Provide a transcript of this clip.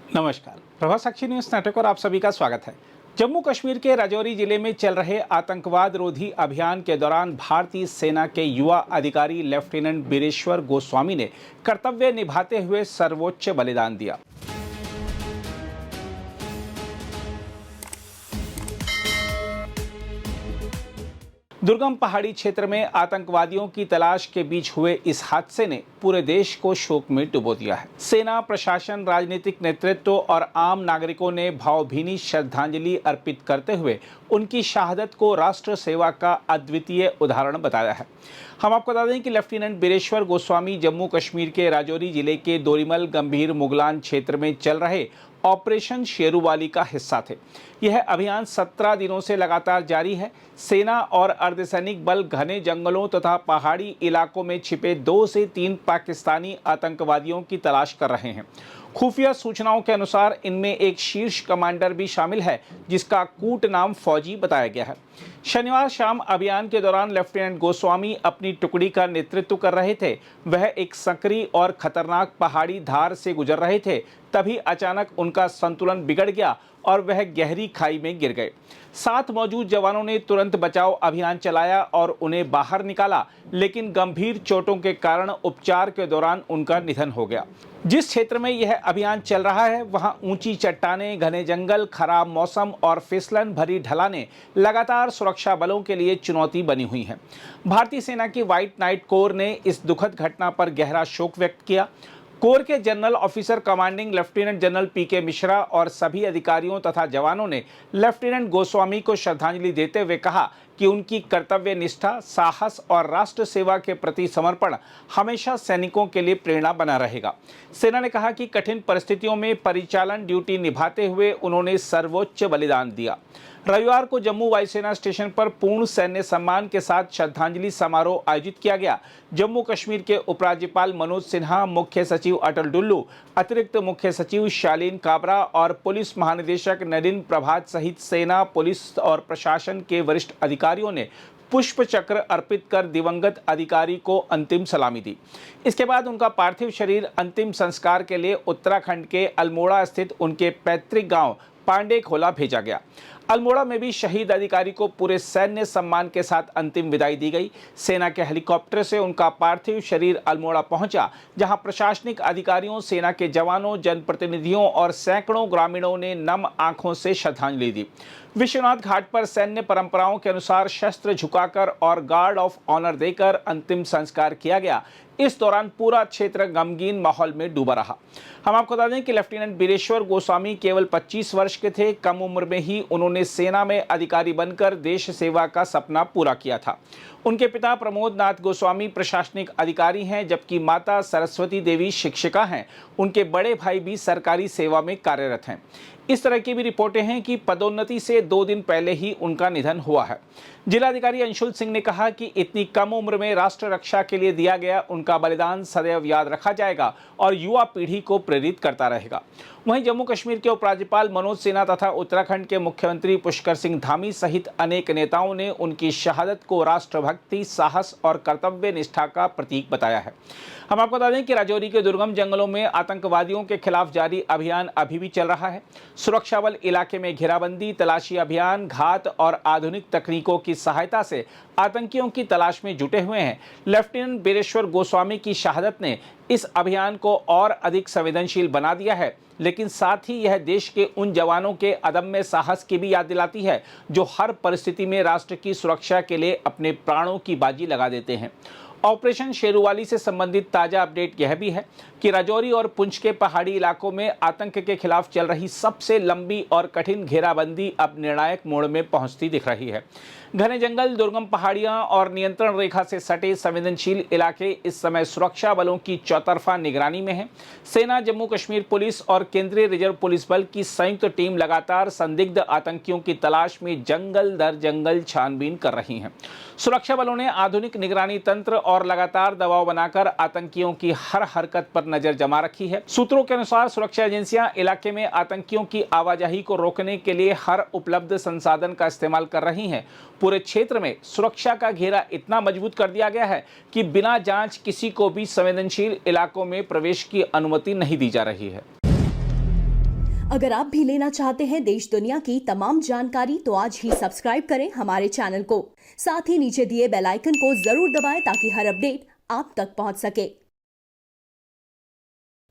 नमस्कार, प्रभात साक्षी news network और आप सभी का स्वागत है। जम्मू कश्मीर के राजौरी जिले में चल रहे आतंकवाद रोधी अभियान के दौरान भारतीय सेना के युवा अधिकारी लेफ्टिनेंट बीरेश्वर गोस्वामी ने कर्तव्य निभाते हुए सर्वोच्च बलिदान दिया। दुर्गम पहाड़ी क्षेत्र में आतंकवादियों की तलाश के बीच हुए इस हादसे ने पूरे देश को शोक में डुबो दिया है। सेना, प्रशासन, राजनीतिक नेतृत्व और आम नागरिकों ने भावभीनी श्रद्धांजलि अर्पित करते हुए उनकी शहादत को राष्ट्र सेवा का अद्वितीय उदाहरण बताया है। हम आपको बता दें कि लेफ्टिनेंट बीरेश्वर गोस्वामी जम्मू कश्मीर के राजौरी जिले के दोरीमल गंभीर मुगलान क्षेत्र में चल रहे ऑपरेशन शेरूवाली का हिस्सा थे। यह अभियान 17 दिनों से लगातार जारी है। सेना और अर्धसैनिक बल घने जंगलों तथा पहाड़ी इलाकों में छिपे 2 से 3 पाकिस्तानी आतंकवादियों की तलाश कर रहे हैं। खुफिया सूचनाओं के अनुसार इनमें एक शीर्ष कमांडर भी शामिल है, जिसका कूट नाम फौजी बताया गया है। शनिवार शाम अभियान के दौरान लेफ्टिनेंट गोस्वामी अपनी टुकड़ी का नेतृत्व कर रहे थे। वह एक संकरी और खतरनाक पहाड़ी धार से गुजर रहे थे, तभी अचानक उनका संतुलन बिगड़ गया और वह गहरी खाई में गिर गए। साथ मौजूद जवानों ने तुरंत बचाव अभियान चलाया और उन्हें बाहर निकाला, लेकिन गंभीर चोटों के कारण उपचार के दौरान उनका निधन हो गया। जिस क्षेत्र में यह अभियान चल रहा है, वहां ऊंची चट्टानें, घने जंगल, खराब मौसम और फिसलन भरी ढलानें लगातार सुरक्षा बलों के लिए चुनौती बनी हुई हैं। भारतीय सेना की व्हाइट नाइट कोर ने इस दुखद घटना पर गहरा शोक व्यक्त किया। कोर के general officer commanding lieutenant general PK Mishra और सभी अधिकारियों तथा जवानों ने लेफ्टिनेंट गोस्वामी को श्रद्धांजलि देते हुए कहा कि उनकी कर्तव्य निष्ठा, साहस और राष्ट्र सेवा के प्रति समर्पण हमेशा सैनिकों के लिए प्रेरणा बना रहेगा। सेना ने कहा कि कठिन परिस्थितियों में परिचालन ड्यूटी निभाते हुए उन्होंने सर्वोच्च बलिदान दिया। रविवार को जम्मू वायुसेना स्टेशन पर पूर्ण सैन्य सम्मान के साथ श्रद्धांजलि समारोह आयोजित किया गया। जम्मू कश्मीर के उपराज्यपाल मनोज सिन्हा, मुख्य सचिव अटल डुल्लू, अतिरिक्त मुख्य सचिव शालीन काबरा और पुलिस महानिदेशक नलिन प्रभात सहित सेना, पुलिस और प्रशासन के वरिष्ठ अधिकारियों ने पुष्प चक्र अर्पित कर दिवंगत अधिकारी को अंतिम सलामी दी। इसके बाद उनका पार्थिव शरीर अंतिम संस्कार के लिए उत्तराखंड के अल्मोड़ा स्थित उनके पैतृक गांव पांडे खोला भेजा गया। अल्मोड़ा में भी शहीद अधिकारी को पूरे सैन्य सम्मान के साथ अंतिम विदाई दी गई। सेना के हेलीकॉप्टर से उनका पार्थिव शरीर अल्मोड़ा पहुंचा, जहां प्रशासनिक अधिकारियों, सेना के जवानों, जनप्रतिनिधियों और सैकड़ों ग्रामीणों ने नम आंखों से श्रद्धांजलि दी। विश्वनाथ घाट पर सैन्य परंपराओं के अनुसार शस्त्र झुकाकर और गार्ड ऑफ ऑनर देकर अंतिम संस्कार किया गया। इस दौरान पूरा क्षेत्र गमगीन माहौल में डूबा रहा। हम आपको बता दें कि लेफ्टिनेंट बीरेश्वर गोस्वामी केवल 25 वर्ष के थे। कम उम्र में ही उन्होंने सेना में अधिकारी बनकर देश सेवा का सपना पूरा किया था। उनके पिता प्रमोद नाथ गोस्वामी प्रशासनिक अधिकारी हैं, जबकि माता सरस्वती देवी शिक्षिका हैं। उनके बड़े भाई भी सरकारी सेवा में कार्यरत हैं। इस तरह की भी रिपोर्टें हैं कि पदोन्नति से 2 दिन पहले ही उनका निधन हुआ है। जिलाधिकारी अंशुल सिंह ने कहा कि इतनी कम उम्र में राष्ट्र रक्षा के लिए दिया गया उनका बलिदान सदैव याद रखा जाएगा और युवा पीढ़ी को प्रेरित करता रहेगा। वहीं जम्मू कश्मीर के उपराज्यपाल मनोज सिन्हा तथा उत्तराखंड के मुख्यमंत्री पुष्कर सिंह धामी सहित अनेक नेताओं ने उनकी शहादत को राष्ट्रभक्ति, साहस और कर्तव्य निष्ठा का प्रतीक बताया है। हम आपको बता दें कि राजौरी के दुर्गम जंगलों में आतंकवादियों के खिलाफ जारी अभियान अभी भी चल रहा है। सुरक्षा बल इलाके में घेराबंदी, तलाशी अभियान, घात और आधुनिक तकनीकों की सहायता से आतंकियों की तलाश में जुटे हुए हैं। लेफ्टिनेंट बीरेश्वर गोस्वामी की शहादत ने इस अभियान को और अधिक संवेदनशील बना दिया है, लेकिन साथ ही यह देश के उन जवानों के अदम्य साहस की भी याद दिलाती है, जो हर परिस्थिति में राष्ट्र की सुरक्षा के लिए अपने प्राणों की बाजी लगा देते हैं। ऑपरेशन शेरूवाली से संबंधित ताजा अपडेट यह भी है कि राजौरी और पुंछ के पहाड़ी इलाकों में आतंक के खिलाफ चल रही सबसे लंबी और कठिन घेराबंदी अब निर्णायक मोड़ में पहुंचती दिख रही है। घने जंगल, दुर्गम पहाड़ियां और नियंत्रण रेखा से सटे संवेदनशील इलाके इस समय सुरक्षा बलों की चौतरफा निगरानी में हैं। सेना, जम्मू कश्मीर पुलिस और केंद्रीय रिजर्व पुलिस बल की संयुक्त टीम लगातार संदिग्ध आतंकियों की तलाश में जंगल दर जंगल छानबीन कर रही हैं। सुरक्षा बलों ने आधुनिक निगरानी तंत्र और लगातार दबाव बनाकर आतंकियों की हर हरकत पर नजर जमा रखी है। सूत्रों के अनुसार सुरक्षा एजेंसियां इलाके में आतंकियों की आवाजाही को रोकने के लिए हर उपलब्ध संसाधन का इस्तेमाल कर रही हैं। पूरे क्षेत्र में सुरक्षा का घेरा इतना मजबूत कर दिया गया है कि बिना जांच किसी को भी संवेदनशील इलाकों में प्रवेश की अनुमति नहीं दी जा रही है। अगर आप भी लेना चाहते हैं देश दुनिया की तमाम जानकारी तो आज ही सब्सक्राइब करें हमारे चैनल को। साथ ही नीचे दिए बेल आइकन को जरूर दबाएं ताकि हर अपडेट आप तक पहुंच सके।